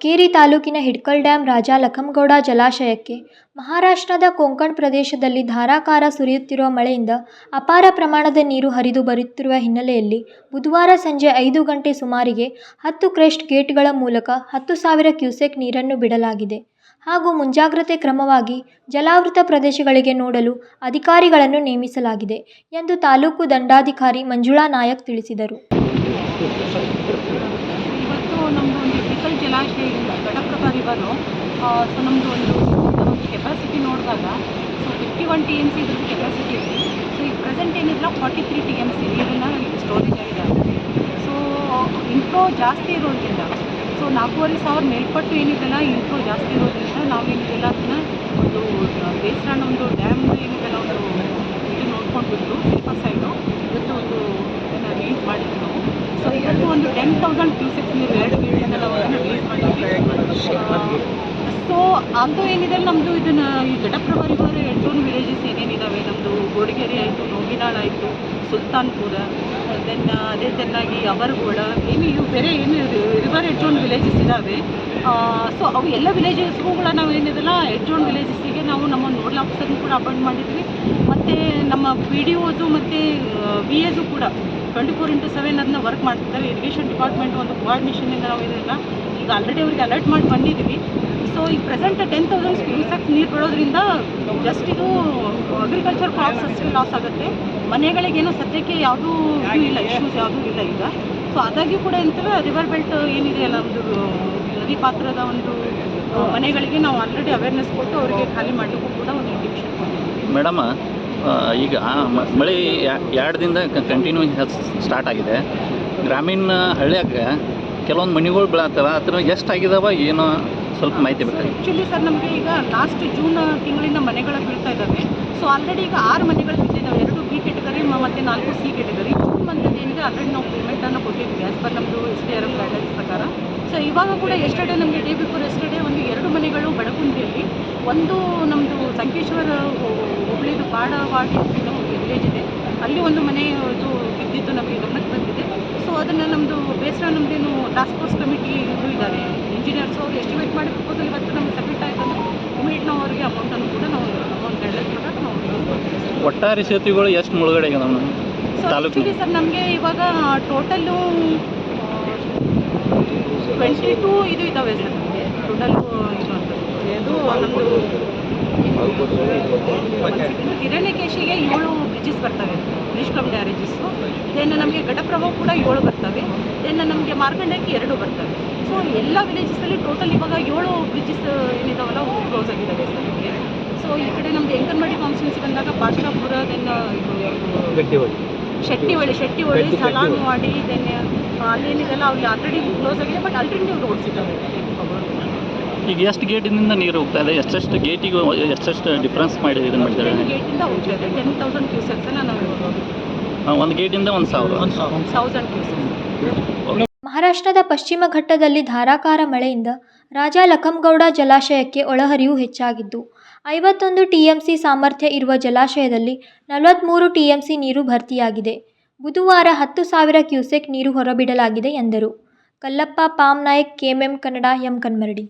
ಹುಕ್ಕೇರಿ ತಾಲೂಕಿನ ಹಿಡ್ಕಲ್ ಡ್ಯಾಂ ರಾಜಾ ಲಖಂಗೌಡ ಜಲಾಶಯಕ್ಕೆ ಮಹಾರಾಷ್ಟ್ರದ ಕೊಂಕಣ್ ಪ್ರದೇಶದಲ್ಲಿ ಧಾರಾಕಾರ ಸುರಿಯುತ್ತಿರುವ ಮಳೆಯಿಂದ ಅಪಾರ ಪ್ರಮಾಣದ ನೀರು ಹರಿದು ಬರುತ್ತಿರುವ ಹಿನ್ನೆಲೆಯಲ್ಲಿ ಬುಧವಾರ ಸಂಜೆ 5 ಗಂಟೆ ಸುಮಾರಿಗೆ 10 ಕ್ರೆಸ್ಟ್ ಗೇಟ್ಗಳ ಮೂಲಕ 10,000 ಕ್ಯೂಸೆಕ್ ನೀರನ್ನು ಬಿಡಲಾಗಿದೆ ಹಾಗೂ ಮುಂಜಾಗ್ರತೆ ಕ್ರಮವಾಗಿ ಜಲಾವೃತ ಪ್ರದೇಶಗಳಿಗೆ ನೋಡಲು ಅಧಿಕಾರಿಗಳನ್ನು ನೇಮಿಸಲಾಗಿದೆ ಎಂದು ತಾಲೂಕು ದಂಡಾಧಿಕಾರಿ ಮಂಜುಳಾ ನಾಯಕ್ ತಿಳಿಸಿದರು. ಹಿಡ್ಕಲ್ ಜಲಾಶಯ ಘಟಪ್ರಭಾ ರಿವರು ಸೊ ನಮ್ಮದು ಒಂದು ಕೆಪಾಸಿಟಿ ನೋಡಿದಾಗ ಸೊ 51 TMC ಇದ್ರದ್ದು ಕೆಪಾಸಿಟಿ ಇದೆ. ಸೊ ಈಗ ಪ್ರೆಸೆಂಟ್ ಏನಿಲ್ಲ 43 TMC ನೀರನ್ನು ಸ್ಟೋರೇಜ್ ಆಗಿದೆ. ಸೊ ಇನ್ಫ್ಲೋ ಜಾಸ್ತಿ ಇರೋದ್ರಿಂದ ಸೊ 4,500 ಮೇಲ್ಪಟ್ಟು ಏನಿದೆಲ್ಲ ಇನ್ಫ್ಲೋ ಜಾಸ್ತಿ ಇರೋದ್ರಿಂದ ನಾವೇನಿದೆಲ್ಲ ಅದನ್ನು ಒಂದು ಬೇಸ್ರಾಣ ಒಂದು ಡ್ಯಾಮ್ ಏನಿದೆಲ್ಲ ಒಂದು ಇದು ನೋಡ್ಕೊಂಡ್ಬಿಟ್ಟು ಫಸ್ಟ್ ಸೈಡು ಇವತ್ತು ಒಂದು ಇದನ್ನು ರಿಲೀಸ್ ಮಾಡಿದ್ವಿ ನಾವು. ಸೊ ಇವತ್ತು ಒಂದು 10,000 ಕ್ಯೂಸೆಕ್ಸ್ ನೀರು 2 ಗೇಟಿಂದ ನಾವು ಅದನ್ನು ರಿಲೀಸ್ ಮಾಡಿದ್ವಿ. ಸೊ ಅದು ಏನಿದೆ ನಮ್ಮದು ಇದನ್ನು ಈ ಘಟಪ್ರಭಾ ರಿವರ್ ಹೆಡ್ಜೋನ್ ವಿಲೇಜಸ್ ಏನೇನಿದ್ದಾವೆ ನಮ್ಮದು ಗೋಡಿಗೆರೆ ಆಯಿತು, ನೋಗಿನಾಳ್ ಆಯಿತು, ಸುಲ್ತಾನ್ಪುರ, ದೆನ್ ಅದೇ ಚೆನ್ನಾಗಿ ಅವರ್ಗೋಳ ಇವು ಬೇರೆ ಏನು ರಿವರ್ ಹೆಡ್ಜೋನ್ ವಿಲೇಜಸ್ ಇದ್ದಾವೆ. ಸೊ ಅವು ಎಲ್ಲ ವಿಲೇಜಸ್ಗೂ ಕೂಡ ನಾವು ಏನಿದೆಲ್ಲ ಹೆಡ್ಜೋನ್ ವಿಲೇಜಸ್ಸಿಗೆ ನಾವು ನಮ್ಮ ನೋಡಲ್ ಆಫೀಸರ್ನು ಕೂಡ ಅಪಾಯಿಂಟ್ ಮಾಡಿದ್ವಿ. ಮತ್ತು ನಮ್ಮ PDOಸು ಮತ್ತು VAಸು ಕೂಡ 24/7 ಅದನ್ನ ವರ್ಕ್ ಮಾಡ್ತಿದ್ದಾರೆ. ಇರಿಗೇಷನ್ ಡಿಪಾರ್ಟ್ಮೆಂಟ್ ಒಂದು ಕೋಆರ್ಡಿನೇಷನಿಂದ ನಾವು ಇದೆಲ್ಲ ಈಗ ಆಲ್ರೆಡಿ ಅವ್ರಿಗೆ ಅಲರ್ಟ್ ಮಾಡಿ ಬಂದಿದ್ವಿ. ಸೊ ಈಗ ಪ್ರೆಸೆಂಟ್ 10,000 ಕ್ಯೂಸೆಕ್ಸ್ ನೀರು ಬಿಡೋದ್ರಿಂದ ಜಸ್ಟ್ ಇದು ಅಗ್ರಿಕಲ್ಚರ್ ಕ್ರಾಪ್ಸ್ ಅಷ್ಟೇ ಲಾಸ್ ಆಗುತ್ತೆ. ಮನೆಗಳಿಗೇನೋ ಸದ್ಯಕ್ಕೆ ಯಾವುದೂ ಇದು ಇಲ್ಲ, ಇಶ್ಯೂಸ್ ಯಾವುದೂ ಇಲ್ಲ ಈಗ. ಸೊ ಆದಾಗ್ಯೂ ಕೂಡ ಎಂತಾರೆ ರಿವರ್ ಬೆಲ್ಟ್ ಏನಿದೆ ಅಲ್ಲ ಒಂದು ನದಿ ಪಾತ್ರದ ಒಂದು ಮನೆಗಳಿಗೆ ನಾವು ಆಲ್ರೆಡಿ ಅವೇರ್ನೆಸ್ ಕೊಟ್ಟು ಅವರಿಗೆ ಖಾಲಿ ಮಾಡಲಿಕ್ಕೂ ಕೂಡ ಒಂದು ಇಂಡಿಕೇಶನ್ ಕೊಟ್ಟಿದ್ದೀವಿ. ಮೇಡಮ್, ಈಗ ಮಳೆ 2 ದಿನದಿಂದ ಕಂಟಿನ್ಯೂ ಸ್ಟಾರ್ಟ್ ಆಗಿದೆ. ಗ್ರಾಮೀಣ ಹಳ್ಳಿಯಾಗ ಕೆಲವೊಂದು ಮನೆಗಳು ಬೀಳತ್ತವ, ಆ ಎಷ್ಟಾಗಿದ್ದಾವ ಏನೋ ಸ್ವಲ್ಪ ಮಾಹಿತಿ ಬೇಕಾಗಿ. ಆ್ಯಕ್ಚುಲಿ ಸರ್ ನಮಗೆ ಈಗ ಲಾಸ್ಟ್ ಜೂನ್ ತಿಂಗಳಿಂದ ಮನೆಗಳು ಬೀಳ್ತಾ ಇದ್ದಾವೆ. ಸೊ ಆಲ್ರೆಡಿ ಈಗ 6 ಮನೆಗಳು ಬಿದ್ದಿದ್ದಾವೆ, 2 B ಕ್ಯಾಟಗರಿ ಮತ್ತು 4 C ಕ್ಯಾಟಗರಿ. ಜೂನ್ ಮಂತದ್ದು ಏನಿದೆ ಆಲ್ರೆಡಿ ನಾವು ಪೇಮೆಂಟನ್ನು ಕೊಟ್ಟಿದ್ವಿ ಆ್ಯಸ್ ಪರ್ ನಮ್ಮದು SDRF ಗೈಡ್ಲೈನ್ಸ್ ಪ್ರಕಾರ. ಸೊ ಇವಾಗ ಕೂಡ ಎಸ್ಟರ್ಡೇ ನಮಗೆ ಡೇ ಬಿಫೋರ್ ಎಸ್ಟರ್ಡೇ ಒಂದು 2 ಮನೆಗಳು ಬಡಕುಂದಿಯಲ್ಲಿ, ಒಂದು ನಮ್ಮದು ಸಂಕೇಶ್ವರ ಹುಬ್ಳಿದು ಬಾಡವಾಡಿ ಅಂತ ಒಂದು ವಿಲೇಜ್ ಇದೆ, ಅಲ್ಲಿ ಒಂದು ಮನೆ ಇದು ಬಿದ್ದಿದ್ದು ನಮಗೆ ಗಮನಕ್ಕೆ ಬಂದಿದೆ. ಸೊ ಅದನ್ನು ನಮ್ಮದು ಬೇಸರ ನಮ್ಮದೇನು ಟಾಸ್ಕ್ ಫೋರ್ಸ್ ಕಮಿಟಿ ಇದು ಇದ್ದಾರೆ ಇಂಜಿನಿಯರ್ಸ್, ಅವರು ಎಸ್ಟಿಮೇಟ್ ಮಾಡಿ ಪ್ರಪೋಸಲ್ ಇವತ್ತು ನಮಗೆ ಸಬ್ಮಿಟ್ ಆಯಿತು ಅಂದರೆ ಇಮಿಡಿಯೇಟ್ ನಾವು ಅವರಿಗೆ ಅಮೌಂಟನ್ನು ಕೂಡ ನಾವು ಅಮೌಂಟ್ ಗೈಡ್ಲೈನ್ಸ್ ಪ್ರಕಾರ ನಾವು ಒಟ್ಟಾರೆ ಸೇತುವೆಗಳು ಎಷ್ಟು ಮುಳುಗಡೆ ಆಗಿದೆ ನಮ್ಮ ತಾಲೂಕು? ಆ್ಯಕ್ಚುಲಿ ಸರ್ ನಮಗೆ ಇವಾಗ ಟೋಟಲ್ಲು 22 ಇದು ಇದ್ದಾವೆ ಸರ್. ನಮಗೆ ಟೋಟಲ್ಲು ಇದು ನಮ್ಮದು ಹಿರಣ್ಯಕೇಶಿಗೆ 7 ಬ್ರಿಡ್ಜಸ್ ಬರ್ತವೆ, ನಿಷ್ಕಮ್ ಡ್ಯಾರೇಜಸ್ಸು. ದೆನ್ ನಮಗೆ ಘಟಪ್ರಭಾ ಕೂಡ 7 ಬರ್ತವೆ. ದೆನ್ ನಮಗೆ ಮಾರ್ಕಂಡಕ್ಕೆ 2 ಬರ್ತವೆ. ಸೊ ಎಲ್ಲ ವಿಲೇಜಸ್ಸಲ್ಲಿ ಟೋಟಲ್ ಇವಾಗ 7 ಬ್ರಿಡ್ಜಸ್ ಏನಿದಾವಲ್ಲ ಅವು ಕ್ಲೋಸ್ ಆಗಿದ್ದಾವೆ ಸರ್ ನಮಗೆ. ಸೊ ಈ ಕಡೆ ನಮ್ಮದು ಎಂಕನ್ಮಡಿ ಕಾನ್ಸ್ಟಿಟ್ಯೂನ್ಸಿ ಬಂದಾಗ ಪಾಶಾಪುರ, ದೆನ್ ಶೆಟ್ಟಿಹೊಳಿ, ಸಲಾನ್ವಾಡಿ, ದೆನ್ ಅಲ್ಲೇನಿದೆಲ್ಲ ಅವ್ರಿಗೆ ಆಲ್ರೆಡಿ ಕ್ಲೋಸ್ ಆಗಿದೆ. ಬಟ್ ಆಲ್ಟರ್ನೇಟಿವ್ ರೋಡ್ಸ್ ಇದ್ದಾವೆ. ಈಗ ಎಷ್ಟು ಗೇಟಿನಿಂದ ನೀರು ಹೋಗ್ತಾ ಇದೆ, ಎಷ್ಟೆಷ್ಟು ಗೇಟಿಗೂ ಎಷ್ಟೆಷ್ಟು ಡಿಫ್ರೆನ್ಸ್ ಮಾಡಿ ಇದನ್ನು ಮಾಡಿದ್ದಾರೆ? ಗೇಟಿಂದ ಹೋಗ್ತಾ ಇದೆ 10,000 ಕ್ಯೂಸೆಕ್ಸನ್ನು ನಾವು ಒಂದು ಗೇಟಿಂದ 1,000 ಕ್ಯೂಸೆಕ್ಸ್. ಮಹಾರಾಷ್ಟ್ರದ ಪಶ್ಚಿಮ ಘಟ್ಟದಲ್ಲಿ ಧಾರಾಕಾರ ಮಳೆಯಿಂದ ರಾಜಾ ಲಖಂಗೌಡ ಜಲಾಶಯಕ್ಕೆ ಒಳಹರಿವು ಹೆಚ್ಚಾಗಿದ್ದು 51 TMC ಸಾಮರ್ಥ್ಯ ಇರುವ ಜಲಾಶಯದಲ್ಲಿ 43 TMC ನೀರು ಭರ್ತಿಯಾಗಿದೆ. ಬುಧವಾರ 10,000 ಕ್ಯೂಸೆಕ್ ನೀರು ಹೊರಬಿಡಲಾಗಿದೆ ಎಂದರು. Kallappa Pamnayak, KMM Kannada, M ಕನ್ಮರಡಿ.